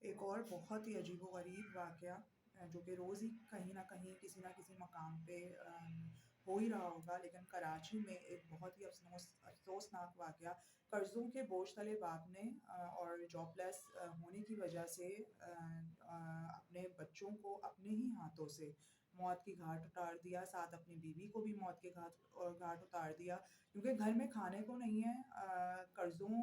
एक और बहुत ही अजीबोगरीब वाक़या जो कि रोज़ ही कहीं न किसी मकाम पे हो ही रहा होगा, लेकिन कराची में एक बहुत ही अफ़सोसनाक वाक़या कर्ज़ों के बोझ तले बाप ने और जॉबलेस होने की वजह से अपने बच्चों को अपने ही हाथों से मौत की घाट उतार दिया, साथ अपनी बीवी को भी मौत के घाट उतार दिया, क्योंकि घर में खाने को नहीं है। कर्ज़ों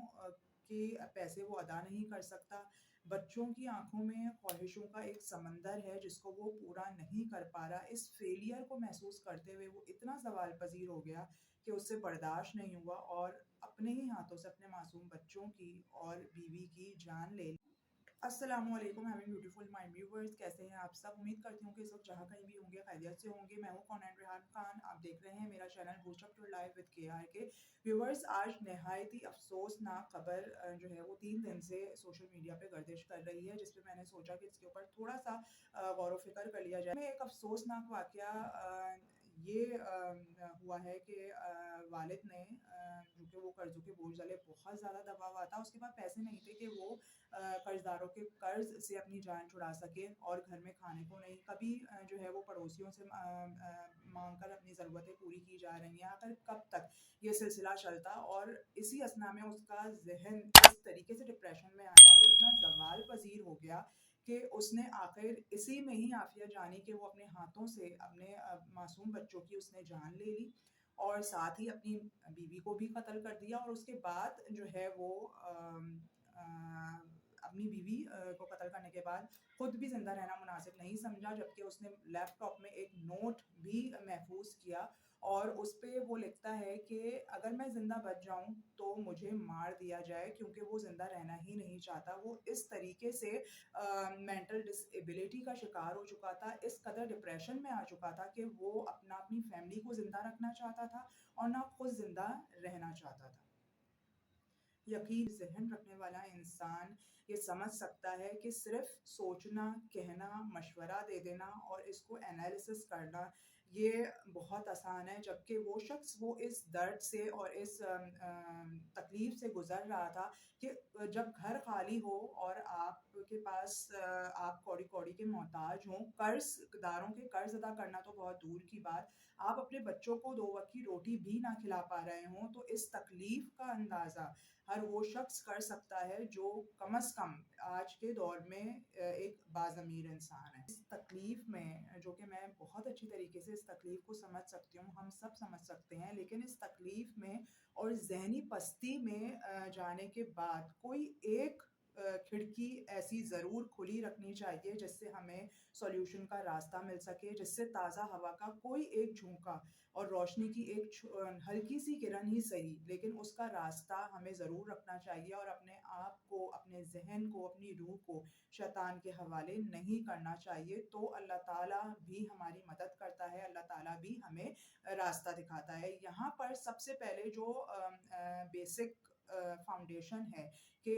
के पैसे वो अदा नहीं कर सकता। बच्चों की आंखों में ख्वाहिशों का एक समंदर है जिसको वो पूरा नहीं कर पा रहा। इस फेलियर को महसूस करते हुए वो इतना सवाल पजीर हो गया कि उससे बर्दाश्त नहीं हुआ और अपने ही हाथों से अपने मासूम बच्चों की और बीवी की जान ले ली। अस्सलामुअलैकुम हैविंग ब्यूटीफुल माय व्यूवर्स, कैसे हैं आप सब। उम्मीद करती हूँ कि इस वक्त जहाँ कहीं भी होंगे खैरियत से होंगे। मैं हूँ कौनैन रेहान खान, आप देख रहे हैं मेरा channel boost up to life with के व्यूवर्स। आज नहायत ही अफसोसनाक खबर जो है वो 3 दिन से सोशल मीडिया पे गर्दिश कर रही है, जिस पे मैंने सोचा कि इसके ऊपर थोड़ा सा गौर व फिक्र कर लिया जाए। में एक अफसोसनाक वाकया ये हुआ है कि वालिद ने जो कि वो कर्ज़ों के बोझ तले बहुत ज़्यादा दबा हुआ था, उसके पास पैसे नहीं थे कि वो कर्जदारों के कर्ज से अपनी जान छुड़ा सके और घर में खाने को नहीं। कभी जो है वो पड़ोसियों से मांग कर अपनी ज़रूरतें पूरी की जा रही हैं। आखिर कब तक ये सिलसिला चलता। और इसी असना में उसका जहन इस तरीके से डिप्रेशन में आया, वो इतना जवाल पजीर हो गया कि उसने आखिर इसी में ही आफिया जानी कि वो अपने हाथों से अपने मासूम बच्चों की उसने जान ले ली और साथ ही अपनी बीवी को भी कत्ल कर दिया। और उसके बाद जो है वो अपनी बीवी को कत्ल करने के बाद खुद भी जिंदा रहना मुनासिब नहीं समझा, जबकि उसने लैपटॉप में एक नोट भी महफूज किया और उस पे वो लिखता है कि अगर मैं ज़िंदा बच जाऊं तो मुझे मार दिया जाए, क्योंकि वो ज़िंदा रहना ही नहीं चाहता। वो इस तरीके से मेंटल डिसेबिलिटी का शिकार हो चुका था, इस कदर डिप्रेशन में आ चुका था कि वो अपनी फैमिली को ज़िंदा रखना चाहता था और ना खुद ज़िंदा रहना चाहता था। यकीन ज़हन रखने वाला इंसान ये समझ सकता है कि सिर्फ सोचना, कहना, मशवरा दे देना और इसको एनालिसिस करना ये बहुत आसान है, जबकि वो शख्स वो इस दर्द से और इस तकलीफ से गुजर रहा था कि जब घर खाली हो और आपके पास आप कौड़ी कौड़ी के मोहताज हों, कर्जदारों के कर्ज अदा करना तो बहुत दूर की बात, आप अपने बच्चों को 2 वक्त की रोटी भी ना खिला पा रहे हों, तो इस तकलीफ का अंदाज़ा हर वो शख्स कर सकता है जो कम अज़ कम आज के दौर में एक बाज़मीर इंसान है। इस तकलीफ़ में जो कि मैं बहुत अच्छी तरीके से इस तकलीफ़ को समझ सकती हूँ, हम सब समझ सकते हैं, लेकिन इस तकलीफ़ में और ज़हनी पस्ती में जाने के बाद कोई एक खिड़की ऐसी ज़रूर खुली रखनी चाहिए जिससे हमें सॉल्यूशन का रास्ता मिल सके, जिससे ताज़ा हवा का कोई एक झोंका और रोशनी की एक हल्की सी किरण ही सही, लेकिन उसका रास्ता हमें ज़रूर रखना चाहिए और अपने आप को, अपने जहन को, अपनी रूह को शैतान के हवाले नहीं करना चाहिए। तो अल्लाह ताला भी हमारी मदद करता है, अल्लाह ताला भी हमें रास्ता दिखाता है। यहाँ पर सबसे पहले जो बेसिक फाउंडेशन है कि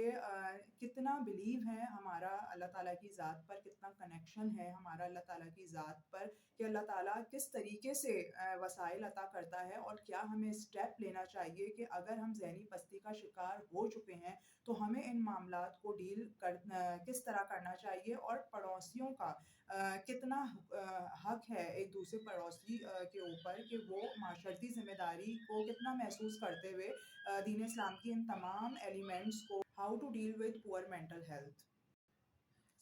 कितना बिलीव है हमारा अल्लाह ताला की ज़ात पर, कितना कनेक्शन है हमारा अल्लाह ताला की ज़ात पर, कि अल्लाह ताला किस तरीके से वसाइल अता करता है और क्या हमें स्टेप लेना चाहिए कि अगर हम ज़हनी पस्ती का शिकार हो चुके हैं तो हमें इन मामलात को डील किस तरह करना चाहिए और पड़ोसियों का कितना हक है एक दूसरे पड़ोसी के ऊपर कि वो माशरती ज़िम्मेदारी को कितना महसूस करते हुए दीन इस्लाम की इन तमाम एलिमेंट्स को how to deal with poor mental health.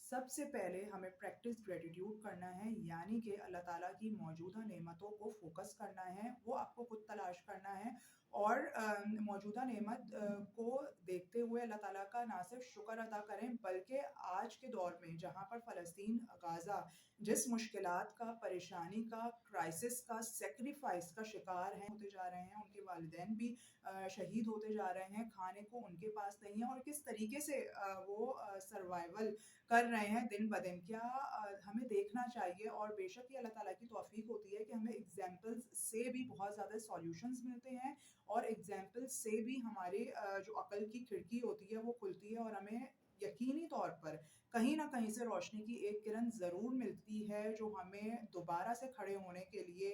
सबसे पहले हमें प्रैक्टिस ग्रेटिट्यूड करना है, यानी कि अल्लाह ताला की मौजूदा नेमतों को फोकस करना है, वो आपको खुद तलाश करना है और मौजूदा नेमत को देखते हुए अल्लाह ताला का ना सिर्फ शुक्र अदा करें, बल्कि आज के दौर में जहाँ पर फ़लस्तीन, गाज़ा जिस मुश्किलात का, परेशानी का, क्राइसिस का, सेक्रीफाइस का शिकार हैं, होते जा रहे हैं, उनके वालिदैन भी शहीद होते जा रहे हैं, खाने को उनके पास नहीं है और किस तरीके से वो सर्वाइवल कर रहे हैं दिन ब दिन। क्या हमें देखना चाहिए और बेशक ये अल्लाह ताला की तौफीक होती है कि हमें एग्जाम्पल्स से भी बहुत ज़्यादा सॉल्यूशंस मिलते हैं और एग्जाम्पल्स से भी हमारे जो अकल की खिड़की होती है वो खुलती है और हमें यकीनी तौर पर कहीं न कहीं से रोशनी की एक किरण ज़रूर मिलती है, जो हमें दोबारा से खड़े होने के लिए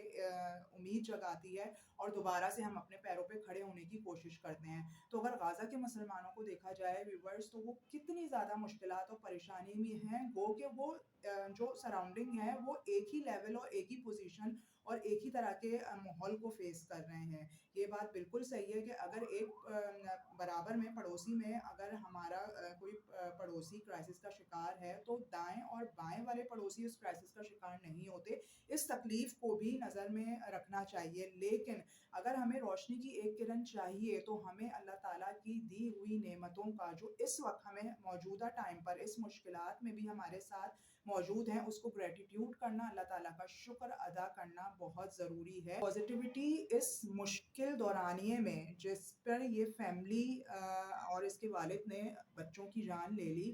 उम्मीद जगाती है और दोबारा से हम अपने पैरों पे खड़े होने की कोशिश करते हैं। तो अगर गाज़ा के मुसलमानों को देखा जाए व्यूअर्स, तो वो कितनी ज़्यादा मुश्किलात और परेशानी में हैं, गो कि वो जो सराउंडिंग है वो एक ही लेवल और एक ही पोज़ीशन और एक ही तरह के माहौल को फ़ेस कर रहे हैं। ये बात बिल्कुल सही है कि अगर एक बराबर में पड़ोसी में अगर हमारा कोई पड़ोसी क्राइसिस का शिकार है, तो दाएँ और बाएँ वाले पड़ोसी उस क्राइसिस का शिकार नहीं होते। इस तकलीफ़ को भी नज़र में रखना चाहिए। लेकिन अगर हमें रोशनी की एक किरण चाहिए, तो हमें अल्लाह ताला की दी हुई नेमतों का जो इस वक़्त हमें मौजूदा टाइम पर इस मुश्किलात में भी हमारे साथ मौजूद हैं, उसको ग्रैटिट्यूड करना, अल्लाह ताला का शुक्र अदा करना बहुत ज़रूरी है। पॉज़िटिविटी इस मुश्किल दौरानिए में जिस पर ये फैमिली और इसके वालिद ने बच्चों की जान ले ली,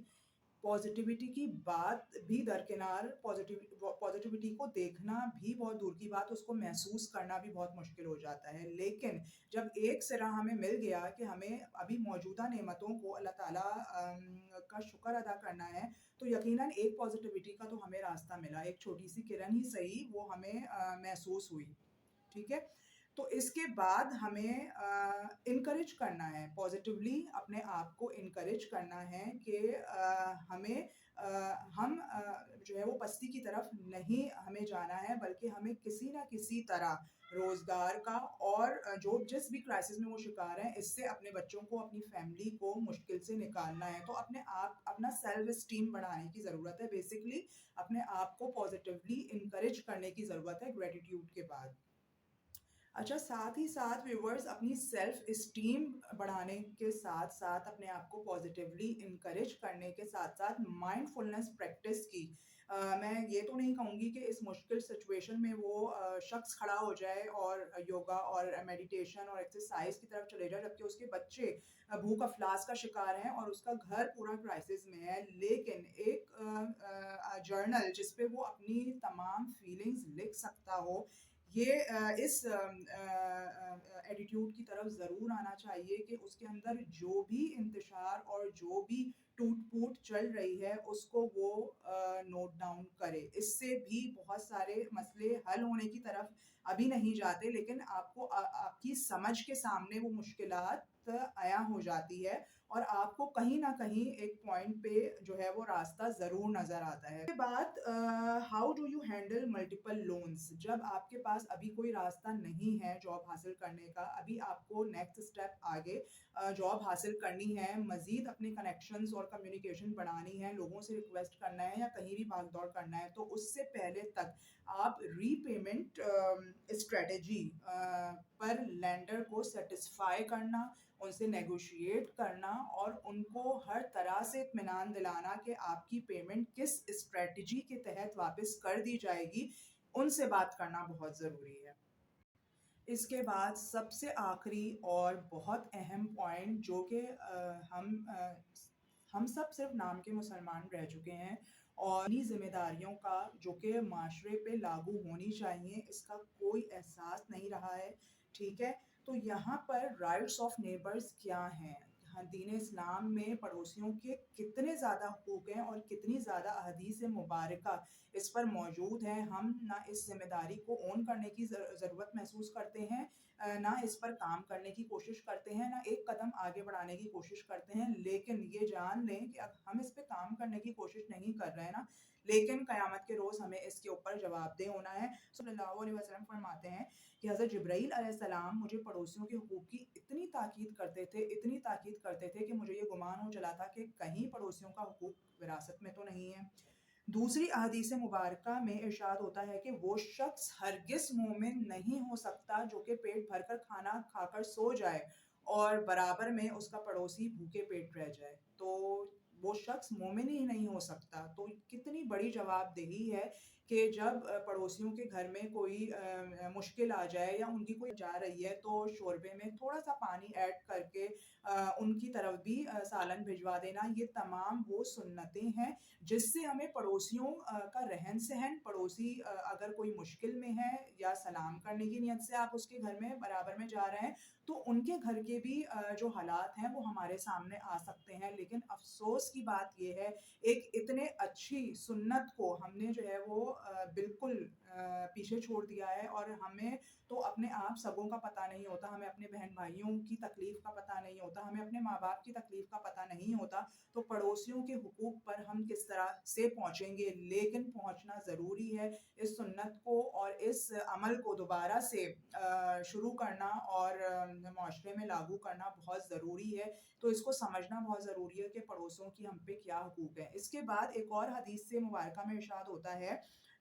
पॉज़िटिविटी की बात भी दरकिनार, पॉज़िटिविटी को देखना भी बहुत दूर की बात, उसको महसूस करना भी बहुत मुश्किल हो जाता है। लेकिन जब एक सिरा हमें मिल गया कि हमें अभी मौजूदा नेमतों को अल्लाह ताला का शुक्र अदा करना है, तो यकीनन एक पॉज़िटिविटी का तो हमें रास्ता मिला। एक छोटी-सी किरण ही सही, वो हमें महसूस हुई। ठीक है? तो इसके बाद हमें इनकरेज करना है, पॉज़िटिवली अपने आप को इनकरेज करना है कि हम जो है वो पस्ती की तरफ नहीं हमें जाना है, बल्कि हमें किसी न किसी तरह रोज़गार का और जो जिस भी क्राइसिस में वो शिकार हैं, इससे अपने बच्चों को, अपनी फैमिली को मुश्किल से निकालना है। तो अपना सेल्फ एस्टीम बढ़ाने की ज़रूरत है, बेसिकली अपने आप को पॉज़िटिवली इनकरेज करने की ज़रूरत है ग्रैटिट्यूड के बाद। अच्छा, साथ ही साथ व्यूअर्स, अपनी सेल्फ एस्टीम बढ़ाने के साथ-साथ अपने आप को पॉज़िटिवली इनकरेज करने के साथ-साथ माइंडफुलनेस प्रैक्टिस की। मैं ये तो नहीं कहूँगी कि इस मुश्किल सिचुएशन में वो शख्स खड़ा हो जाए और योगा और मेडिटेशन और एक्सरसाइज़ की तरफ चले जाए, जबकि उसके बच्चे भूख अफ़लास का शिकार हैं और उसका घर पूरा क्राइसिस में है। लेकिन एक जर्नल जिस पे वो अपनी तमाम फीलिंग्स लिख सकता हो, ये इस एटीट्यूड की तरफ ज़रूर आना चाहिए कि उसके अंदर जो भी इंतशार और जो भी टूट-फूट चल रही है, उसको वो नोट डाउन करे। इससे भी बहुत सारे मसले हल होने की तरफ अभी नहीं जाते, लेकिन आपकी समझ के सामने वो मुश्किलात अया हो जाती है और आपको कहीं न कहीं एक पॉइंट पे जो है वो रास्ता ज़रूर नज़र आता है। उसके बाद how do you handle multiple loans? जब आपके पास अभी कोई रास्ता नहीं है जॉब हासिल करने का, अभी आपको नेक्स्ट स्टेप आगे जॉब हासिल करनी है, मज़ीद अपने कनेक्शंस और कम्युनिकेशन बढ़ानी है, लोगों से रिक्वेस्ट करना है या कहीं भी भाग-दौड़ करना है, तो उससे पहले तक आप रीपेमेंट स्ट्रैटेजी पर लेंडर को सैटिस्फाई करना, उनसे नेगोशिएट करना और उनको हर तरह से इत्मीनान दिलाना कि आपकी पेमेंट किस स्ट्रैटेजी के तहत वापस कर दी जाएगी, उनसे बात करना बहुत ज़रूरी है। इसके बाद सबसे आखिरी और बहुत अहम पॉइंट, जो कि हम सब सिर्फ नाम के मुसलमान रह चुके हैं और इन्हीं ज़िम्मेदारियों का जो कि माशरे पे लागू होनी चाहिए, इसका कोई एहसास नहीं रहा है। ठीक है? तो यहाँ पर राइट्स ऑफ नेबर्स क्या हैं? हाँ, दीन इस्लाम में पड़ोसियों के कितने ज़्यादा हुकूक हैं और कितनी ज़्यादा अहदीस मुबारका इस पर मौजूद है। हम ना इस ज़िम्मेदारी को ओन करने की ज़रूरत महसूस करते हैं, ना इस पर काम करने की कोशिश करते हैं, ना एक कदम आगे बढ़ाने की कोशिश करते हैं। लेकिन ये जान लें कि अब हम इस पे काम करने की कोशिश नहीं कर रहे हैं ना, लेकिन क़यामत के रोज़ हमें इसके ऊपर जवाबदेह होना है। सल्लल्लाहु अलैहि वसल्लम फरमाते हैं कि हज़रत जिब्राईल अलैहिस्सलाम मुझे पड़ोसियों के हुकूक की इतनी ताकीद करते थे कि मुझे ये गुमान हो चला था कि कहीं पड़ोसियों का हुकूक विरासत में तो नहीं है। दूसरी अहदीस मुबारका में इरशाद होता है कि वो शख्स हरगिज़ मोमिन नहीं हो सकता जो कि पेट भरकर खाना खाकर सो जाए और बराबर में उसका पड़ोसी भूखे पेट रह जाए। तो वो शख्स मोमिन ही नहीं हो सकता। तो कितनी बड़ी जवाबदेही है کہ جب پڑوسیوں کے گھر میں کوئی مشکل آ جائے یا ان کی کوئی جا رہی ہے تو شوربے میں تھوڑا سا پانی ایڈ کر کے ان کی طرف بھی سالن بھجوا دینا. یہ تمام وہ سنتیں ہیں جس سے ہمیں پڑوسیوں کا رہن سہن، پڑوسی اگر کوئی مشکل میں ہے یا سلام کرنے کی نیت سے آپ اس کے گھر میں برابر میں جا رہے ہیں تو ان کے گھر کے بھی جو حالات ہیں وہ ہمارے سامنے آ سکتے ہیں. لیکن افسوس کی بات یہ ہے ایک اتنے اچھی سنت کو ہم نے جو ہے وہ بالکل پیچھے چھوڑ دیا ہے. اور ہمیں تو اپنے آپ سگوں کا پتہ نہیں ہوتا، ہمیں اپنے بہن بھائیوں کی تکلیف کا پتہ نہیں ہوتا، ہمیں اپنے ماں باپ کی تکلیف کا پتہ نہیں ہوتا، تو پڑوسیوں کے حقوق پر ہم کس طرح سے پہنچیں گے. لیکن پہنچنا ضروری ہے. اس سنت کو اور اس عمل کو دوبارہ سے شروع کرنا اور معاشرے میں لاگو کرنا بہت ضروری ہے. تو اس کو سمجھنا بہت ضروری ہے کہ پڑوسوں کی ہم پہ کیا حقوق ہیں. اس کے بعد ایک اور حدیث سے مبارکہ میں ارشاد ہوتا ہے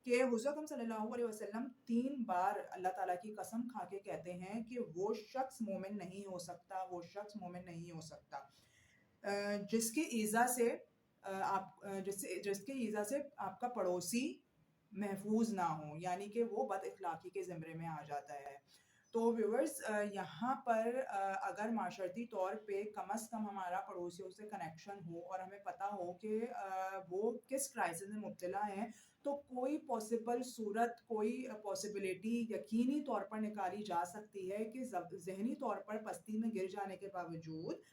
کہ حضور اکرم صلی اللہ علیہ وسلم 3 بار اللہ تعالیٰ کی قسم کھا کے کہتے ہیں کہ وہ شخص مومن نہیں ہو سکتا، وہ شخص مومن نہیں ہو سکتا جس کی ایذا سے آپ جس کی ایذا سے آپ کا پڑوسی محفوظ نہ ہو، یعنی کہ وہ بد اخلاقی کے زمرے میں آ جاتا ہے. تو ویورز یہاں پر اگر معاشرتی طور پہ کم از کم ہمارا پڑوسیوں سے کنیکشن ہو اور ہمیں پتہ ہو کہ وہ کس کرائسس میں مبتلا ہیں، تو کوئی پاسبل صورت، کوئی پاسبلٹی یقینی طور پر نکالی جا سکتی ہے کہ ذہنی طور پر پستی میں گر جانے کے باوجود،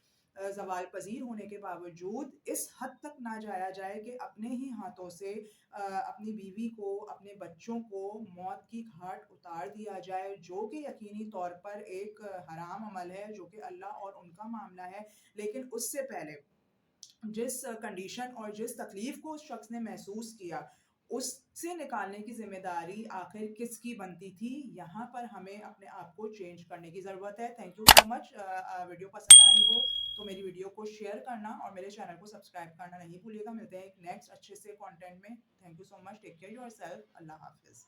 زوال پذیر ہونے کے باوجود اس حد تک نہ جایا جائے کہ اپنے ہی ہاتھوں سے اپنی بیوی کو، اپنے بچوں کو موت کی گھاٹ اتار دیا جائے، جو کہ یقینی طور پر ایک حرام عمل ہے، جو کہ اللہ اور ان کا معاملہ ہے. لیکن اس سے پہلے جس کنڈیشن اور جس تکلیف کو اس شخص نے محسوس کیا، اس سے نکالنے کی ذمہ داری آخر کس کی بنتی تھی؟ یہاں پر ہمیں اپنے آپ کو چینج کرنے کی ضرورت ہے. Thank you so much. Video پسند آئی ہو تو میری ویڈیو کو شیئر کرنا اور میرے چینل کو سبسکرائب کرنا نہیں بھولیے گا. ملتے ہیں ایک نیکسٹ اچھے سے کانٹینٹ میں. Thank you so much. Take care your self. اللہ حافظ.